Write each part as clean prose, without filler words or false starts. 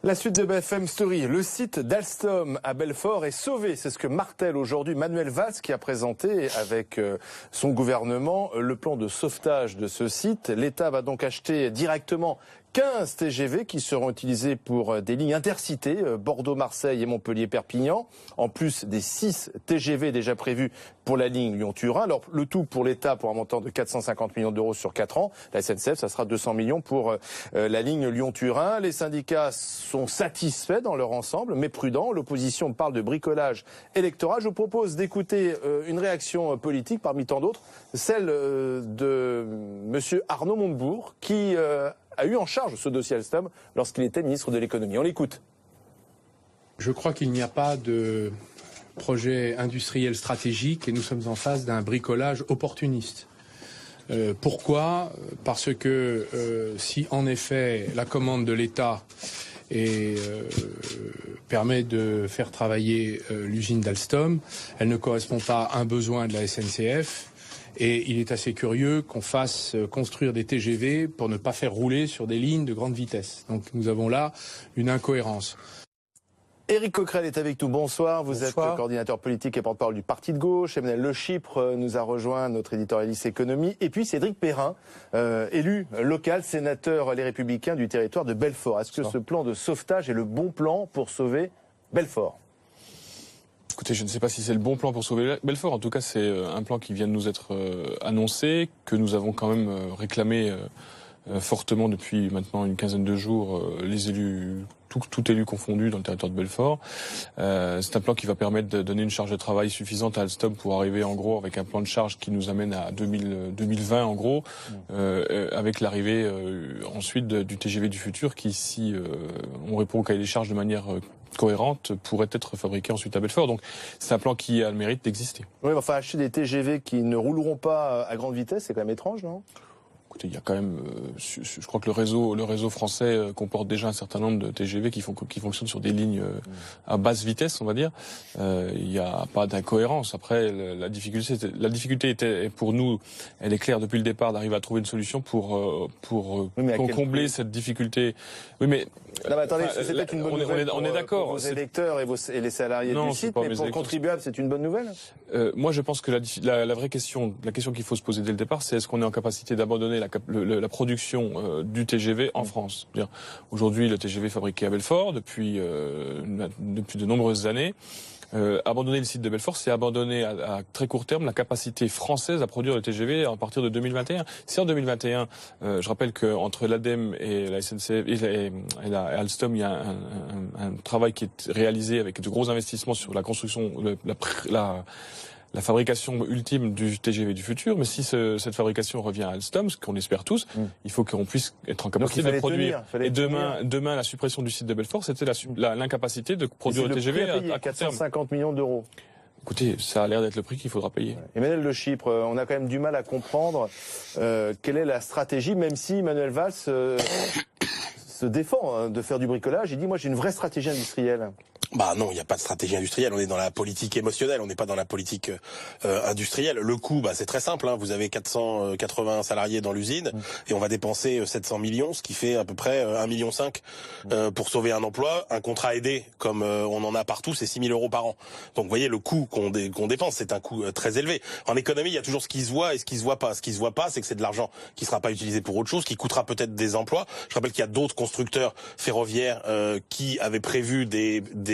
La suite de BFM Story, le site d'Alstom à Belfort est sauvé. C'est ce que martèle aujourd'hui Manuel Valls qui a présenté avec son gouvernement le plan de sauvetage de ce site. L'État va donc acheter directement 15 TGV qui seront utilisés pour des lignes intercités, Bordeaux-Marseille et Montpellier-Perpignan, en plus des 6 TGV déjà prévus pour la ligne Lyon-Turin. Alors le tout pour l'État pour un montant de 450 millions d'euros sur 4 ans. La SNCF, ça sera 200 millions pour la ligne Lyon-Turin. Les syndicats sont satisfaits dans leur ensemble, mais prudents. L'opposition parle de bricolage électoral. Je vous propose d'écouter une réaction politique parmi tant d'autres, celle de monsieur Arnaud Montebourg, qui a eu en charge ce dossier Alstom lorsqu'il était ministre de l'économie. On l'écoute. Je crois qu'il n'y a pas de projet industriel stratégique et nous sommes en face d'un bricolage opportuniste. Pourquoi ? Parce que si en effet la commande de l'État permet de faire travailler l'usine d'Alstom, elle ne correspond pas à un besoin de la SNCF. Et il est assez curieux qu'on fasse construire des TGV pour ne pas faire rouler sur des lignes de grande vitesse. Donc nous avons là une incohérence. Éric Coquerel est avec nous. Bonsoir. Vous êtes coordinateur politique et porte-parole du Parti de gauche. Emmanuel Le Chypre nous a rejoint, notre éditorialiste économie. Et puis Cédric Perrin, élu local, sénateur Les Républicains du territoire de Belfort. Est-ce que ce plan de sauvetage est le bon plan pour sauver Belfort ? Écoutez, je ne sais pas si c'est le bon plan pour sauver Belfort. En tout cas, c'est un plan qui vient de nous être annoncé, que nous avons quand même réclamé fortement depuis maintenant une quinzaine de jours, les élus, tout élus confondus dans le territoire de Belfort. C'est un plan qui va permettre de donner une charge de travail suffisante à Alstom pour arriver en gros avec un plan de charge qui nous amène à 2020 en gros, avec l'arrivée ensuite du TGV du futur qui, si on répond au cahier des charges de manière cohérente, pourrait être fabriqué ensuite à Belfort. Donc c'est un plan qui a le mérite d'exister. Oui, enfin acheter des TGV qui ne rouleront pas à grande vitesse, c'est quand même étrange, non ? Écoutez, il y a quand même, je crois que le réseau français comporte déjà un certain nombre de TGV qui fonctionnent sur des lignes à basse vitesse, on va dire. Il n'y a pas d'incohérence. Après, la difficulté était pour nous, elle est claire depuis le départ, d'arriver à trouver une solution pour combler cette difficulté. Oui, mais non, mais attendez, c'est peut-être une bonne nouvelle on est d'accord. Pour vos électeurs et les salariés du site, mais pour le contribuable, c'est une bonne nouvelle. Moi, je pense que la vraie question, la question qu'il faut se poser dès le départ, c'est est-ce qu'on est en capacité d'abandonner la production du TGV en France. Aujourd'hui, le TGV est fabriqué à Belfort depuis de nombreuses années. Abandonner le site de Belfort, c'est abandonner à très court terme la capacité française à produire le TGV à partir de 2021. Si en 2021, je rappelle qu'entre l'ADEME et la SNCF et Alstom, il y a un travail qui est réalisé avec de gros investissements sur la construction, la fabrication ultime du TGV du futur, mais si cette fabrication revient à Alstom, ce qu'on espère tous, il faut qu'on puisse être en capacité de produire. Et demain, la suppression du site de Belfort, c'était l'incapacité de produire le TGV à 450 millions d'euros. Écoutez, ça a l'air d'être le prix qu'il faudra payer. Emmanuel Le Chypre, on a quand même du mal à comprendre quelle est la stratégie, même si Manuel Valls se défend de faire du bricolage. Il dit, moi j'ai une vraie stratégie industrielle. Bah non, il n'y a pas de stratégie industrielle, on est dans la politique émotionnelle, on n'est pas dans la politique industrielle. Le coût, c'est très simple, hein. Vous avez 480 salariés dans l'usine et on va dépenser 700 millions, ce qui fait à peu près 1,5 million pour sauver un emploi. Un contrat aidé, comme on en a partout, c'est 6 000 euros par an. Donc vous voyez, le coût qu'on dépense, c'est un coût très élevé. En économie, il y a toujours ce qui se voit et ce qui se voit pas. Ce qui se voit pas, c'est que c'est de l'argent qui sera pas utilisé pour autre chose, qui coûtera peut-être des emplois. Je rappelle qu'il y a d'autres constructeurs ferroviaires qui avaient prévu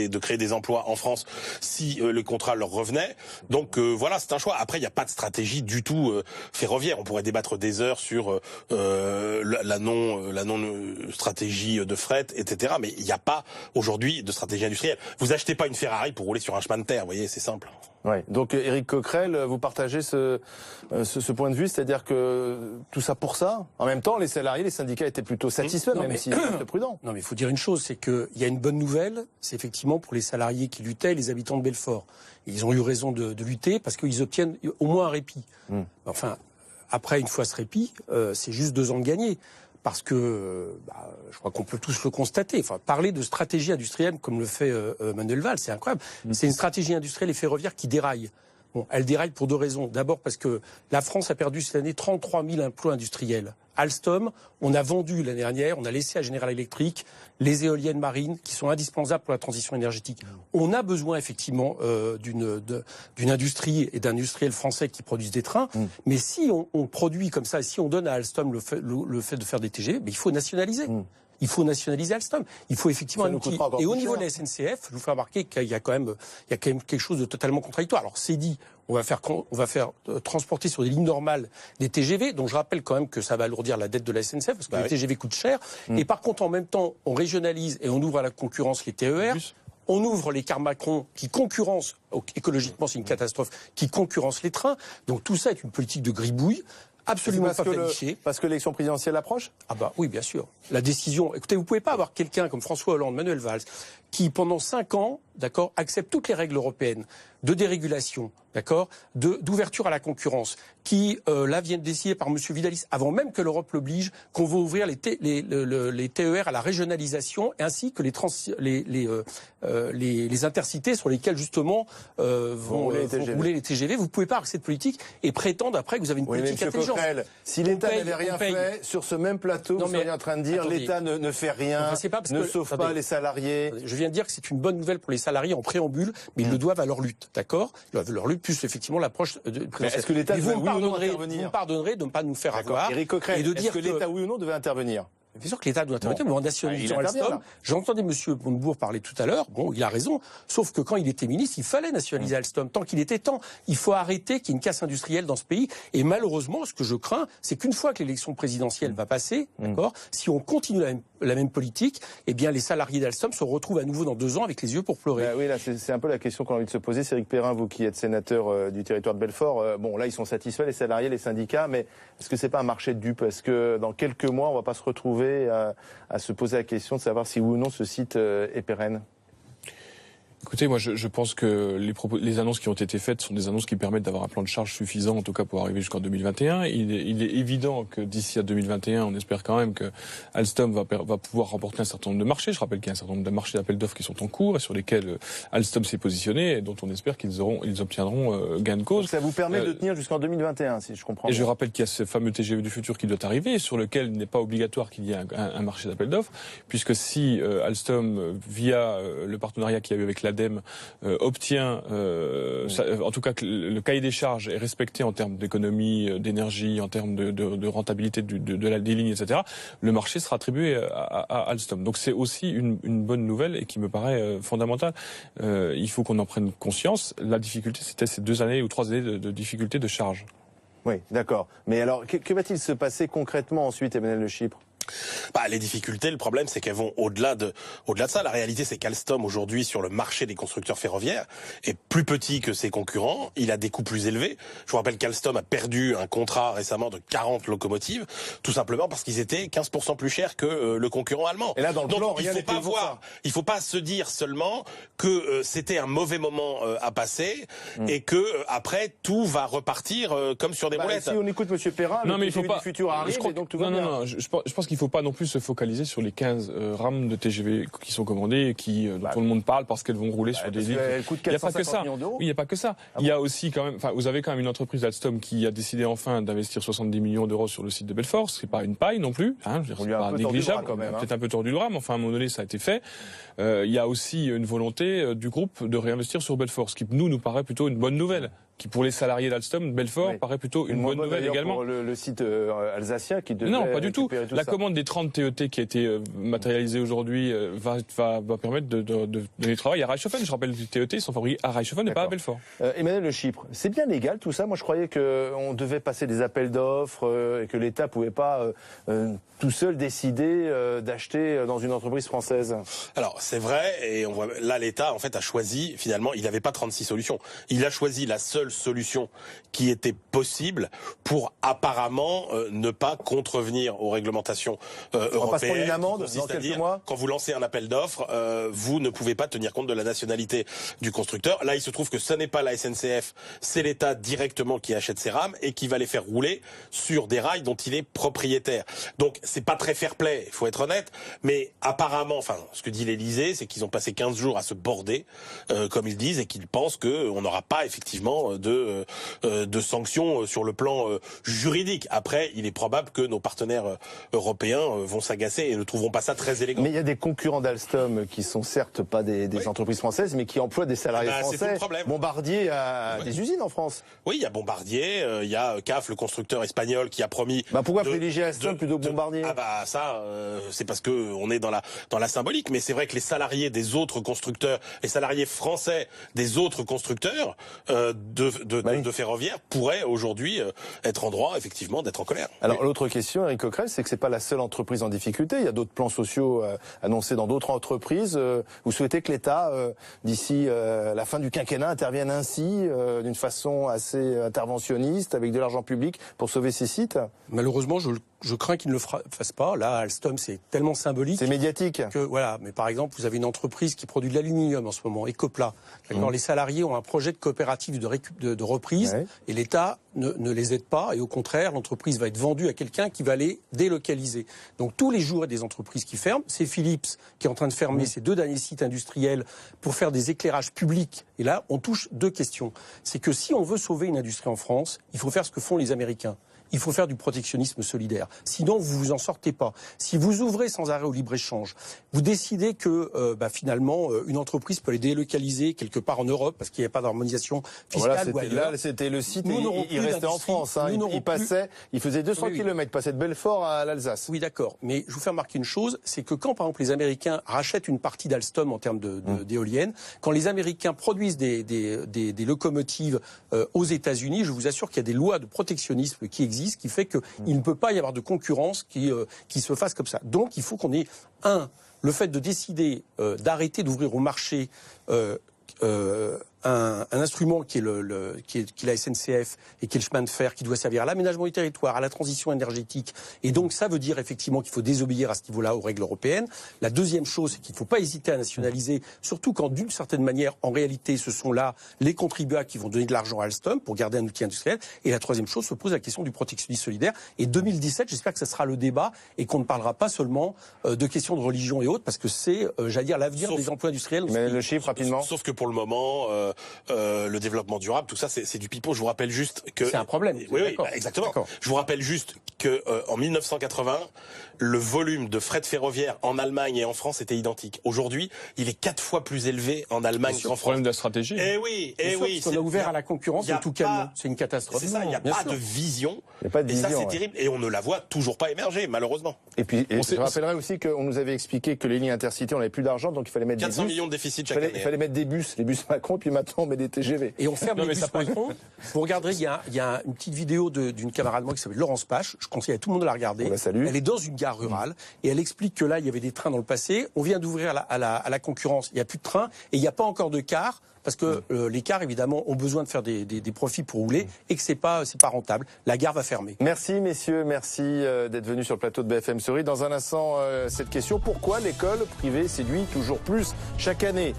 de créer des emplois en France si le contrat leur revenait. Donc voilà, c'est un choix. Après, il n'y a pas de stratégie du tout ferroviaire. On pourrait débattre des heures sur la non-stratégie de fret, etc. Mais il n'y a pas aujourd'hui de stratégie industrielle. Vous achetez pas une Ferrari pour rouler sur un chemin de terre, vous voyez, c'est simple. Ouais. Donc Éric Coquerel, vous partagez ce point de vue, c'est-à-dire que tout ça pour ça. En même temps, les salariés, les syndicats étaient plutôt satisfaits, même s'ils restent prudents. Non, mais il faut dire une chose, c'est qu'il y a une bonne nouvelle, c'est effectivement pour les salariés qui luttaient, les habitants de Belfort. Ils ont eu raison de lutter parce qu'ils obtiennent au moins un répit. Enfin, après, une fois ce répit, c'est juste 2 ans de gagné. Parce que je crois qu'on peut tous le constater. Enfin, parler de stratégie industrielle comme le fait Manuel Valls, c'est incroyable. C'est une stratégie industrielle et ferroviaire qui déraille. Bon, elle déraille pour deux raisons. D'abord parce que la France a perdu cette année 33 000 emplois industriels. Alstom, on a vendu l'année dernière, on a laissé à General Electric les éoliennes marines qui sont indispensables pour la transition énergétique. On a besoin effectivement d'une industrie et d'industriels français qui produisent des trains, mais si on produit comme ça, si on donne à Alstom le fait de faire des TGV, il faut nationaliser. Il faut nationaliser Alstom. Il faut effectivement un outil. Et au niveau de la SNCF, je vous fais remarquer qu'il y a quand même quelque chose de totalement contradictoire. Alors c'est dit, on va faire transporter sur des lignes normales des TGV, dont je rappelle quand même que ça va alourdir la dette de la SNCF parce que les TGV coûtent cher. Et par contre, en même temps, on régionalise et on ouvre à la concurrence les TER. On ouvre les cars Macron qui concurrencent, écologiquement c'est une catastrophe, qui concurrencent les trains. Donc tout ça est une politique de gribouille. Absolument pas planifié. Parce que l'élection présidentielle approche ? Ah bah oui, bien sûr. La décision... Écoutez, vous pouvez pas avoir quelqu'un comme François Hollande, Manuel Valls, qui pendant 5 ans, d'accord, accepte toutes les règles européennes de dérégulation, d'accord, d'ouverture à la concurrence, qui là viennent décider par M. Vidalis, avant même que l'Europe l'oblige, qu'on va ouvrir les TER à la régionalisation, ainsi que les intercités sur lesquels justement vont rouler les TGV. Vous pouvez pas avoir cette politique et prétendre après que vous avez une politique intelligente. Si l'État n'avait rien fait, sur ce même plateau, vous seriez en train de dire l'État ne fait rien, ne sauve pas les salariés. Je viens de dire que c'est une bonne nouvelle pour les salariés en préambule, mais ils le doivent à leur lutte, d'accord ? Ils doivent à leur lutte, plus effectivement l'approche présidentielle. Est-ce que l'État vous me pardonnerez de ne pas nous faire avoir Éric Coquerel, et de dire que l'État, oui ou non, devait intervenir ? Bien sûr que l'État doit intervenir, mais en nationalisant Alstom, j'entendais M. Montebourg parler tout à l'heure, bon, il a raison, sauf que quand il était ministre, il fallait nationaliser Alstom, tant qu'il était temps. Il faut arrêter qu'il y ait une casse industrielle dans ce pays, et malheureusement, ce que je crains, c'est qu'une fois que l'élection présidentielle va passer, d'accord, si on continue la même politique, eh bien, les salariés d'Alstom se retrouvent à nouveau dans 2 ans avec les yeux pour pleurer. Oui, là, c'est un peu la question qu'on a envie de se poser. Cédric Perrin, vous qui êtes sénateur du territoire de Belfort, bon, là, ils sont satisfaits, les salariés, les syndicats, mais est-ce que c'est pas un marché de dupes ? Est-ce que dans quelques mois, on va pas se retrouver à se poser la question de savoir si oui ou non ce site est pérenne? Écoutez, moi je pense que les annonces qui ont été faites sont des annonces qui permettent d'avoir un plan de charge suffisant, en tout cas pour arriver jusqu'en 2021. Il est évident que d'ici à 2021, on espère quand même que Alstom va pouvoir remporter un certain nombre de marchés. Je rappelle qu'il y a un certain nombre de marchés d'appels d'offres qui sont en cours et sur lesquels Alstom s'est positionné et dont on espère qu'ils obtiendront gain de cause. Donc ça vous permet de tenir jusqu'en 2021, si je comprends bien. Et je rappelle qu'il y a ce fameux TGV du futur qui doit arriver, sur lequel il n'est pas obligatoire qu'il y ait un marché d'appels d'offres, puisque si Alstom, via le partenariat qu'il y a eu avec l'ADEME, obtient, en tout cas que le cahier des charges est respecté en termes d'économie, d'énergie, en termes de rentabilité des lignes, etc., le marché sera attribué à Alstom. Donc c'est aussi une bonne nouvelle et qui me paraît fondamentale. Il faut qu'on en prenne conscience. La difficulté, c'était ces 2 années ou 3 années de difficulté de charge. Oui, d'accord. Mais alors, que va-t-il se passer concrètement ensuite, Emmanuel Le Chypre ? Les difficultés, le problème, c'est qu'elles vont au-delà de ça. La réalité, c'est qu'Alstom, aujourd'hui, sur le marché des constructeurs ferroviaires, est plus petit que ses concurrents. Il a des coûts plus élevés. Je vous rappelle qu'Alstom a perdu un contrat récemment de 40 locomotives, tout simplement parce qu'ils étaient 15% plus chers que le concurrent allemand. Et là, dans le plan, il faut pas se dire seulement que c'était un mauvais moment à passer et que après tout va repartir comme sur des roulettes. Si on écoute M. Perrin, le TGV du futur arrive, et donc tout va bien. Non, je pense qu'il ne faut pas non plus se focaliser sur les 15 rames de TGV qui sont commandées et dont tout le monde parle parce qu'elles vont rouler sur des lignes. Il n'y a pas que ça. Oui, il n'y a pas que ça. Il y a aussi quand même, vous avez quand même une entreprise Alstom qui a décidé enfin d'investir 70 millions d'euros sur le site de Belfort. Ce n'est pas une paille non plus. C'est pas négligeable. Peut-être un peu tordu le bras, mais enfin à un moment donné ça a été fait. Il y a aussi une volonté du groupe de réinvestir sur Belfort, ce qui nous paraît plutôt une bonne nouvelle. Qui pour les salariés d'Alstom, Belfort, paraît plutôt une bonne nouvelle également. Pour le site alsacien qui devait Non, pas du tout. La ça. commande des 30 TET qui a été matérialisée aujourd'hui va permettre de donner du travail à Reichshoffen. Je rappelle que les TET sont fabriqués à Reichshoffen et pas à Belfort. Emmanuel Le Chypre, c'est bien légal tout ça? Moi je croyais qu'on devait passer des appels d'offres et que l'État pouvait pas tout seul décider d'acheter dans une entreprise française. Alors c'est vrai, et on voit là l'État en fait a choisi, finalement, il n'avait pas 36 solutions. Il a choisi la seule solution qui était possible pour apparemment ne pas contrevenir aux réglementations européennes. On va pas se prendre une amende dans quelques mois. Quand vous lancez un appel d'offres, vous ne pouvez pas tenir compte de la nationalité du constructeur. Là, il se trouve que ce n'est pas la SNCF, c'est l'État directement qui achète ces rames et qui va les faire rouler sur des rails dont il est propriétaire. Donc c'est pas très fair-play, il faut être honnête, mais apparemment, enfin, ce que dit l'Élysée, c'est qu'ils ont passé 15 jours à se border, comme ils disent, et qu'ils pensent qu'on n'aura pas effectivement de sanctions sur le plan juridique. Après, il est probable que nos partenaires européens vont s'agacer et ne trouveront pas ça très élégant. Mais il y a des concurrents d'Alstom qui sont certes pas des entreprises françaises, mais qui emploient des salariés français. C'est tout le problème. Bombardier a des usines en France. Oui, il y a Bombardier, il y a CAF, le constructeur espagnol, qui a promis. Pourquoi privilégier Alstom plutôt que Bombardier? Ça, c'est parce que on est dans la symbolique. Mais c'est vrai que les salariés des autres constructeurs, les salariés français des autres constructeurs de ferroviaire pourraient aujourd'hui être en droit, effectivement, d'être en colère. Alors l'autre question, Éric Coquerel, c'est que c'est pas la seule entreprise en difficulté. Il y a d'autres plans sociaux annoncés dans d'autres entreprises. Vous souhaitez que l'État, d'ici la fin du quinquennat, intervienne ainsi, d'une façon assez interventionniste, avec de l'argent public, pour sauver ces sites? Malheureusement, je crains qu'il ne le fasse pas. Là, Alstom, c'est tellement symbolique. C'est médiatique. Que, voilà. Mais par exemple, vous avez une entreprise qui produit de l'aluminium en ce moment, Ecopla. D'accord. Les salariés ont un projet de coopérative de reprise, et l'État ne les aide pas. Et au contraire, l'entreprise va être vendue à quelqu'un qui va les délocaliser. Donc tous les jours, il y a des entreprises qui ferment. C'est Philips qui est en train de fermer ses 2 derniers sites industriels pour faire des éclairages publics. Et là, on touche 2 questions. C'est que si on veut sauver une industrie en France, il faut faire ce que font les Américains. Il faut faire du protectionnisme solidaire. Sinon, vous vous en sortez pas. Si vous ouvrez sans arrêt au libre-échange, vous décidez que finalement une entreprise peut les délocaliser quelque part en Europe parce qu'il n'y a pas d'harmonisation fiscale. Voilà, là, c'était le site. Il restait en France. Hein, il faisait 200 km, passait de Belfort à l'Alsace. Oui, d'accord. Mais je vous fais remarquer une chose, c'est que quand, par exemple, les Américains rachètent une partie d'Alstom en termes d'éoliennes, quand les Américains produisent des locomotives aux États-Unis, je vous assure qu'il y a des lois de protectionnisme qui existent, qui fait qu'il ne peut pas y avoir de concurrence qui se fasse comme ça. Donc il faut qu'on ait le fait de décider d'arrêter d'ouvrir au marché un instrument qui est la SNCF et qui est le chemin de fer, qui doit servir à l'aménagement du territoire, à la transition énergétique. Et donc ça veut dire effectivement qu'il faut désobéir à ce niveau-là aux règles européennes. La deuxième chose, c'est qu'il ne faut pas hésiter à nationaliser, surtout quand d'une certaine manière, en réalité, ce sont là les contribuables qui vont donner de l'argent à Alstom pour garder un outil industriel. Et la troisième chose, se pose la question du protectionnisme solidaire. Et 2017, j'espère que ce sera le débat et qu'on ne parlera pas seulement de questions de religion et autres, parce que c'est, j'allais dire, l'avenir des emplois industriels. Mais le chiffre, rapidement. Sauf que pour le moment, le développement durable, tout ça, c'est du pipeau. Je vous rappelle juste que c'est un problème. Oui, exactement. Je vous rappelle juste que en 1980, le volume de fret ferroviaire en Allemagne et en France était identique. Aujourd'hui, il est 4 fois plus élevé en Allemagne qu'en France. C'est le problème de la stratégie. Eh oui. On a ouvert à la concurrence de tout camion. C'est une catastrophe. C'est ça. Il n'y a pas de vision. Il n'y a pas de vision. Et ça, c'est terrible. Et on ne la voit toujours pas émerger, malheureusement. Et puis, je rappellerai aussi qu'on nous avait expliqué que les lignes intercités, on n'avait plus d'argent, donc il fallait mettre 400 millions de déficit chaque année. Il fallait mettre des bus, les bus Macron, puis maintenant on met des TGV. Et on ferme les bus Macron. Vous regarderez, il y a une petite vidéo d'une camarade de moi qui s'appelle Laurence Pache. Je conseille à tout le monde de la regarder. On la salue. Elle est dans une gare rurale et elle explique que là, il y avait des trains dans le passé. On vient d'ouvrir à la concurrence. Il n'y a plus de trains et il n'y a pas encore de cars. Parce que les cars, évidemment, ont besoin de faire des profits pour rouler et que c'est pas rentable. La gare va fermer. Merci, messieurs. Merci d'être venus sur le plateau de BFM Story. Dans un instant, cette question. Pourquoi l'école privée séduit toujours plus chaque année?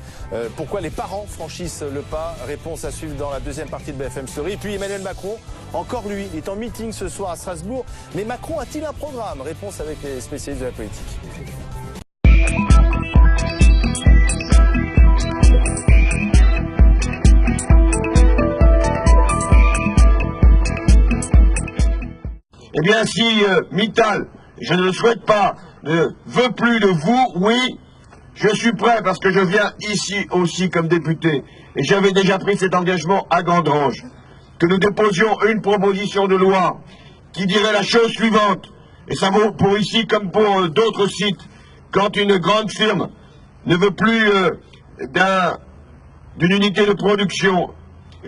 Pourquoi les parents franchissent le pas? Réponse à suivre dans la deuxième partie de BFM Story. Et puis Emmanuel Macron, encore lui, il est en meeting ce soir à Strasbourg. Mais Macron a-t-il un programme? Réponse avec les spécialistes de la politique. Eh bien, si Mittal, je ne le souhaite pas, ne veut plus de vous, oui, je suis prêt parce que je viens ici aussi comme député. Et j'avais déjà pris cet engagement à Gandrange, que nous déposions une proposition de loi qui dirait la chose suivante, et ça vaut pour ici comme pour d'autres sites, quand une grande firme ne veut plus d'une unité de production,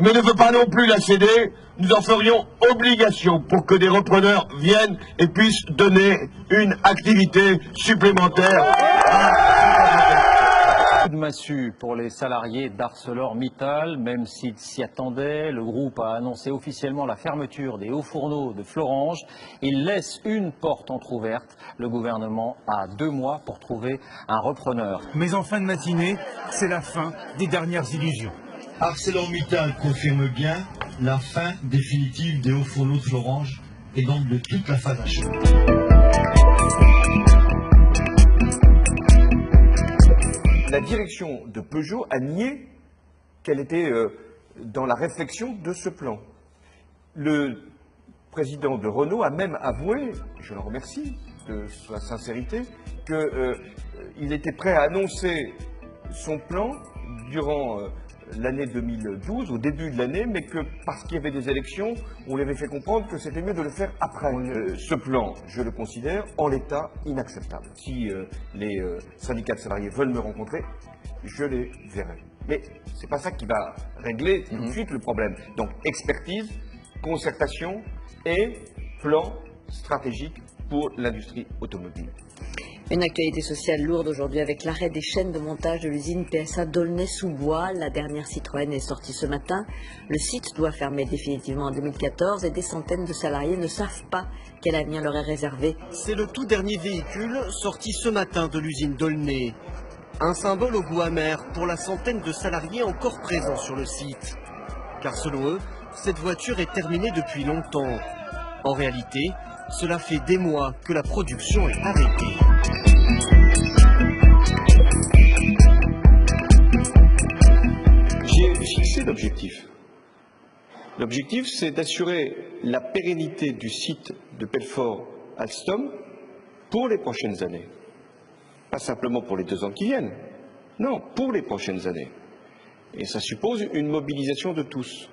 mais ne veut pas non plus la céder, nous en ferions obligation pour que des repreneurs viennent et puissent donner une activité supplémentaire. Coup de massue pour les salariés d'ArcelorMittal, même s'ils s'y attendaient. Le groupe a annoncé officiellement la fermeture des hauts fourneaux de Florange. Il laisse une porte entrouverte. Le gouvernement a 2 mois pour trouver un repreneur. Mais en fin de matinée, c'est la fin des dernières illusions. ArcelorMittal confirme bien la fin définitive des hauts fourneaux de Florange et donc de toute la phase achève. La direction de Peugeot a nié qu'elle était dans la réflexion de ce plan. Le président de Renault a même avoué, je le remercie de sa sincérité, qu'il était prêt à annoncer son plan durant l'année 2012, au début de l'année, mais que parce qu'il y avait des élections, on lui avait fait comprendre que c'était mieux de le faire après. Ce plan, je le considère en l'état inacceptable. Si les syndicats de salariés veulent me rencontrer, je les verrai. Mais c'est pas ça qui va régler tout de suite le problème. Donc expertise, concertation et plan stratégique pour l'industrie automobile. Une actualité sociale lourde aujourd'hui avec l'arrêt des chaînes de montage de l'usine PSA d'Aulnay-sous-Bois. La dernière Citroën est sortie ce matin. Le site doit fermer définitivement en 2014 et des centaines de salariés ne savent pas quel avenir leur est réservé. C'est le tout dernier véhicule sorti ce matin de l'usine d'Aulnay. Un symbole au goût amer pour la centaine de salariés encore présents sur le site. Car selon eux, cette voiture est terminée depuis longtemps. En réalité, cela fait des mois que la production est arrêtée. J'ai fixé l'objectif. L'objectif, c'est d'assurer la pérennité du site de Belfort-Alstom pour les prochaines années. Pas simplement pour les 2 ans qui viennent, non, pour les prochaines années. Et ça suppose une mobilisation de tous.